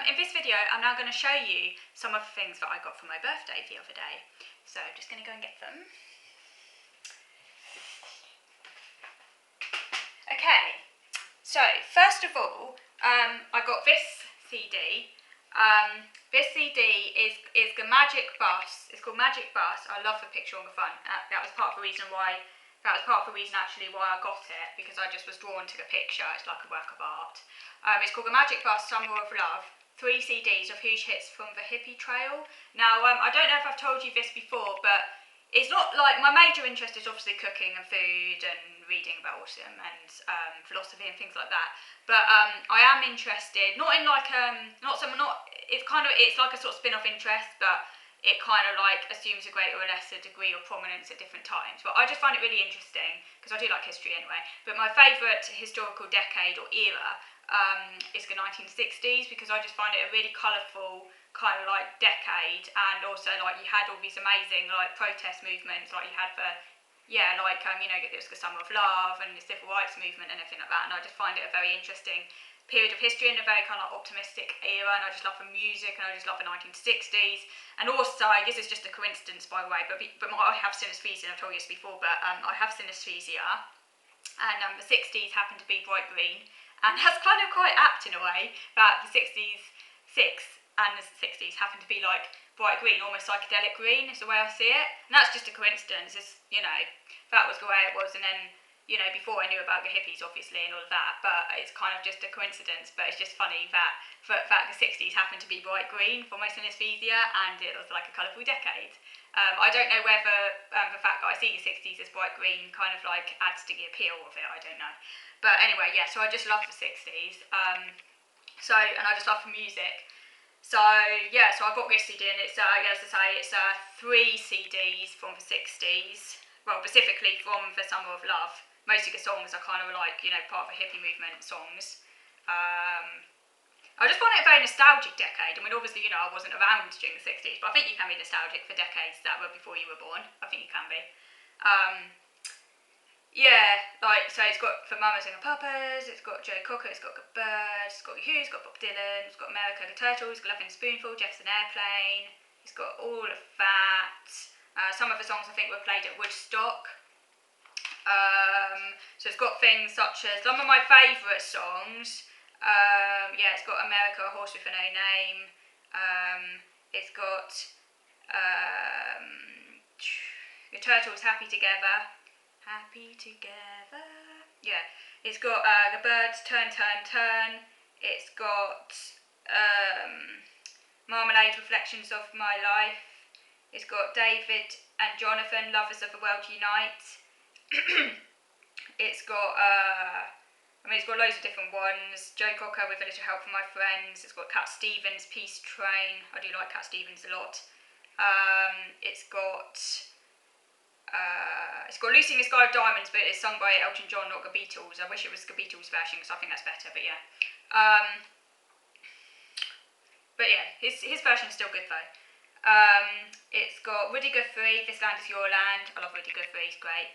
in this video, I'm now going to show you some of the things that I got for my birthday the other day. So I'm just going to go and get them. Okay, so first of all, I got this CD. This CD is the Magic Bus. It's called Magic Bus. I love the picture on the front. That was part of the reason why. That was part of the reason actually why I got it, because I just was drawn to the picture. It's like a work of art. It's called the Magic Bus Summer of Love. 3 CDs of huge hits from the hippie trail. Now, I don't know if I've told you this before, but it's not like my major interest is obviously cooking and food and reading about them and philosophy and things like that. But I am interested, not in like it's like a sort of spin-off interest, but it kind of like assumes a greater or lesser degree of prominence at different times. But I just find it really interesting, because I do like history anyway. But my favourite historical decade or era is the 1960s, because I just find it a really colourful kind of like decade, and also like you had all these amazing like protest movements, like you had the it was the Summer of Love and the Civil Rights Movement and everything like that. And I just find it a very interesting period of history and a very kind of optimistic era, and I just love the music and I just love the 1960s. And also, this is just a coincidence by the way, but I have synesthesia, I've told you this before, but I have synesthesia, and the 60s happen to be bright green, and that's kind of quite apt in a way, that the 60s and the 60s happen to be like bright green, almost psychedelic green is the way I see it. And that's just a coincidence, that was the way it was. And then, before I knew about the hippies obviously and all of that, but it's kind of just a coincidence. But it's just funny that the 60s happened to be bright green for my synesthesia, and it was like a colourful decade. I don't know whether the fact that I see the 60s as bright green kind of like adds to the appeal of it, I don't know. But anyway, yeah, so I just love the 60s. And I just love the music. So yeah, so I got this CD, and it's 3 CDs from the 60s. Well, specifically from the Summer of Love. Most of the songs are kind of like, part of the hippie movement songs. I just find it a very nostalgic decade. I mean, obviously, I wasn't around during the 60s, but I think you can be nostalgic for decades that were before you were born. I think you can be. So it's got For Mamas and the Papas, it's got Joe Cocker, it's got The Birds, it's got The Who, it's got Bob Dylan, it's got America the Turtles, it's got Lovin' Spoonful, Jefferson Airplane, it's got all of that. Some of the songs I think were played at Woodstock. So it's got things such as some of my favourite songs. It's got America, A Horse with No Name. It's got The Turtles, Happy Together. Happy Together. Yeah. It's got The Birds, Turn, Turn, Turn. It's got Marmalade, Reflections of My Life. It's got David and Jonathan, Lovers of the World Unite. It's got it's got loads of different ones. Joe Cocker, With a Little Help from My Friends. It's got Cat Stevens, Peace Train. I do like Cat Stevens a lot. It's got Lucy in the Sky with Diamonds, but it's sung by Elton John, not the Beatles. I wish it was the Beatles version, because I think that's better, but yeah. His version's still good though. It's got Woody Guthrie, This Land Is Your Land. I love Woody Guthrie, he's great.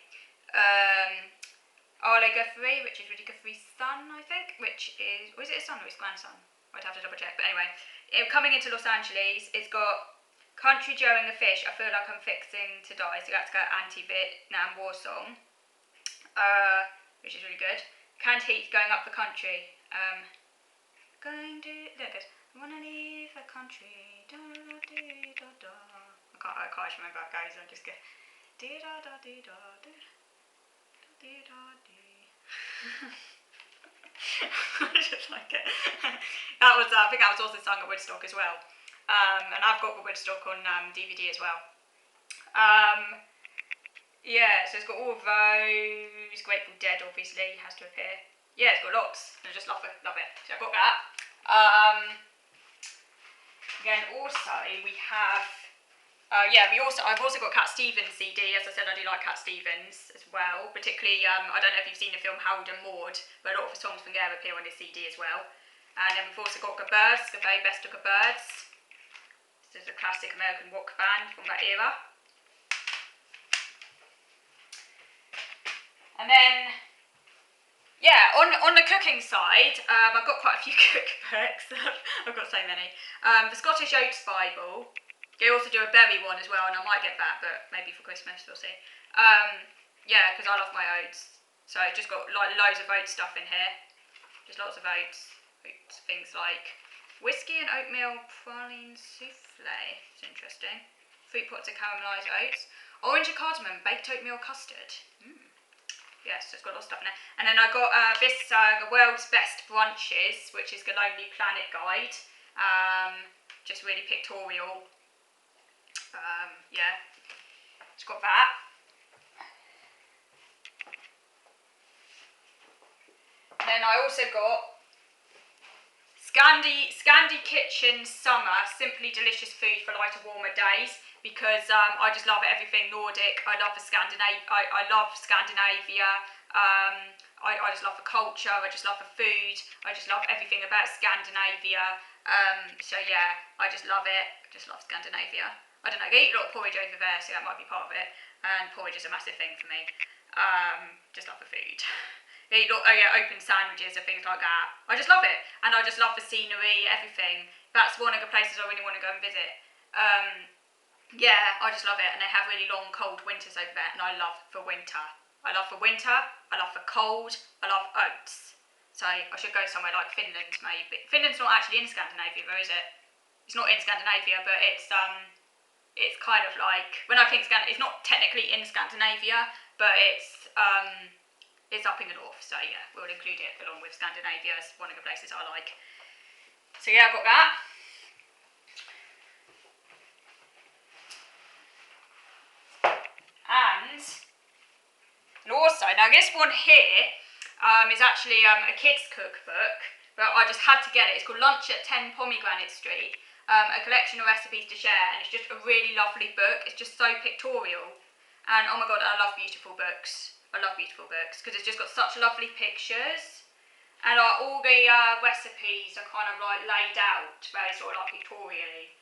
Arlo Guthrie, which is Woody Guthrie's son, I think, or is it his son or his grandson? I'd have to double check, but anyway. Coming into Los Angeles, it's got Country Joe and the Fish, I Feel Like I'm Fixing to Die, so that's got anti-Vietnam War song, which is really good. Canned Heat, Going Up the Country. There it goes. I wanna leave the country, da da da da da. I can't actually remember how it goes. I just go dee da da dee da dee dee da dee. I just like it. I think that was also sung at Woodstock as well. And I've got the Woodstock on DVD as well. So it's got all of those. Grateful Dead obviously has to appear. Yeah, it's got lots. I just love it. So I've got that. Again, also we have, I've also got Cat Stevens CD. As I said, I do like Cat Stevens as well. Particularly, I don't know if you've seen the film Harold and Maude, but a lot of the songs from there appear on this CD as well. And then we've also got The Birds, the very best of The Birds. This is a classic American rock band from that era. And then Yeah, on the cooking side, I've got quite a few cookbooks. I've got so many. The Scottish Oats Bible. They also do a berry one as well, and I might get that, but maybe for Christmas, we'll see. Yeah, because I love my oats. So I've just got like loads of oat stuff in here. Just lots of oats. Things like whiskey and oatmeal praline souffle. It's interesting. 3 pots of caramelised oats. Orange and cardamom baked oatmeal custard. Yes, it's got lots of stuff in there. And then I got this the World's Best Brunches, which is the Lonely Planet guide. Just really pictorial. Yeah, it's got that. Then I also got Scandi Kitchen Summer, simply delicious food for lighter, warmer days. Because I just love everything Nordic. I love the I love Scandinavia. I just love the culture. I just love the food. I just love everything about Scandinavia. So yeah, I just love it. I just love Scandinavia. I don't know. They eat a lot of porridge over there, so that might be part of it. And porridge is a massive thing for me. Just love the food. They eat open sandwiches and things like that. I just love it, and I just love the scenery, everything. That's one of the places I really want to go and visit. Yeah, I just love it, and they have really long, cold winters over there, and I love the winter. I love the winter, I love the cold, I love oats. So I should go somewhere like Finland, maybe. Finland's not actually in Scandinavia, though, is it? It's not in Scandinavia, but it's kind of like, when I think it's not technically in Scandinavia, but it's up in the north. So yeah, we'll include it along with Scandinavia as one of the places I like. So yeah, I got that. And also, now this one here is actually a kids cookbook, but I just had to get it. It's called Lunch at 10 Pomegranate Street, a collection of recipes to share, and it's just a really lovely book. It's just so pictorial, and oh my god, I love beautiful books. I love beautiful books because it's just got such lovely pictures, and all the recipes are kind of like laid out very sort of like pictorially,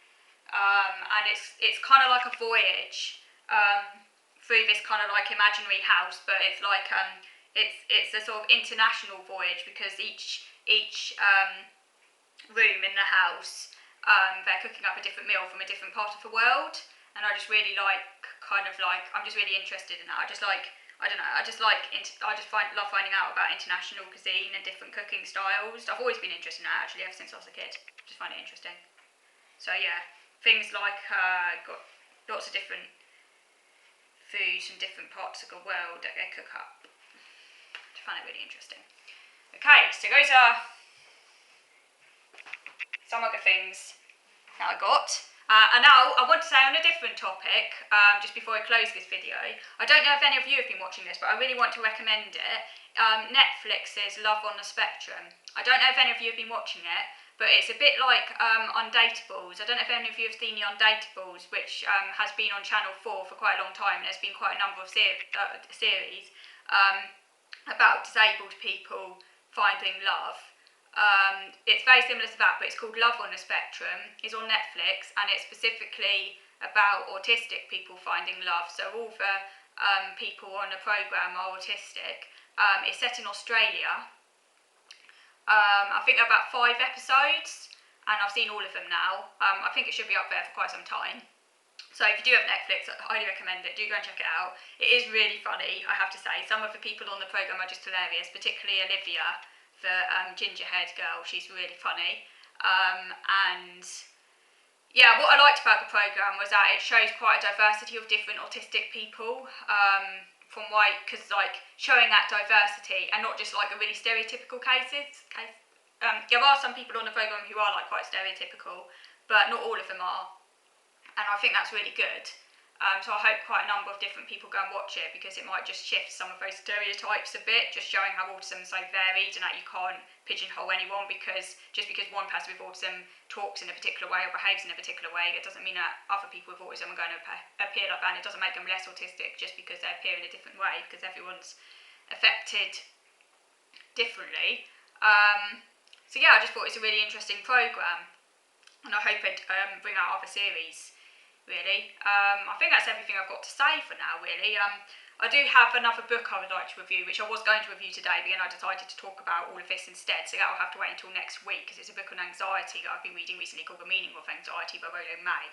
and it's kind of like a voyage. Through this kind of like imaginary house, but it's like it's a sort of international voyage because each room in the house they're cooking up a different meal from a different part of the world, and I just really I'm just really interested in that. I just love finding out about international cuisine and different cooking styles. I've always been interested in that actually ever since I was a kid. Just find it interesting. So yeah, things like got lots of different foods from different parts of the world that they cook up. I find it really interesting. Okay, so those are some of the things that I got. And now I want to say on a different topic, just before I close this video, I don't know if any of you have been watching this, but I really want to recommend it. Netflix's Love on the Spectrum. I don't know if any of you have been watching it, but it's a bit like Undateables. I don't know if any of you have seen the Undateables, which has been on Channel 4 for quite a long time, and there's been quite a number of series about disabled people finding love. It's very similar to that, but it's called Love on the Spectrum. It's on Netflix, and it's specifically about autistic people finding love. So all the people on the programme are autistic. It's set in Australia. I think there are about 5 episodes, and I've seen all of them now. I think it should be up there for quite some time. So if you do have Netflix, I highly recommend it. Do go and check it out. It is really funny, I have to say. Some of the people on the programme are just hilarious, particularly Olivia, the ginger-haired girl. She's really funny. And yeah, what I liked about the programme was that it shows quite a diversity of different autistic people. From white, because like showing that diversity and not just like the really stereotypical cases. There are some people on the programme who are like quite stereotypical, but not all of them are. And I think that's really good. So I hope quite a number of different people go and watch it, because it might just shift some of those stereotypes a bit, just showing how autism is so varied and that you can't pigeonhole anyone because one person with autism talks in a particular way or behaves in a particular way, it doesn't mean that other people with autism are going to appear like that, and it doesn't make them less autistic just because they appear in a different way, because everyone's affected differently. So yeah, I just thought it's a really interesting programme, and I hope it bring out other series. Really, I think that's everything I've got to say for now. Really, I do have another book I would like to review, which I was going to review today, but then I decided to talk about all of this instead, so that will have to wait until next week, because it's a book on anxiety that I've been reading recently called The Meaning of Anxiety by Rollo May.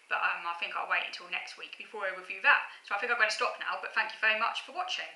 But I think I'll wait until next week before I review that. So I think I'm going to stop now, but thank you very much for watching.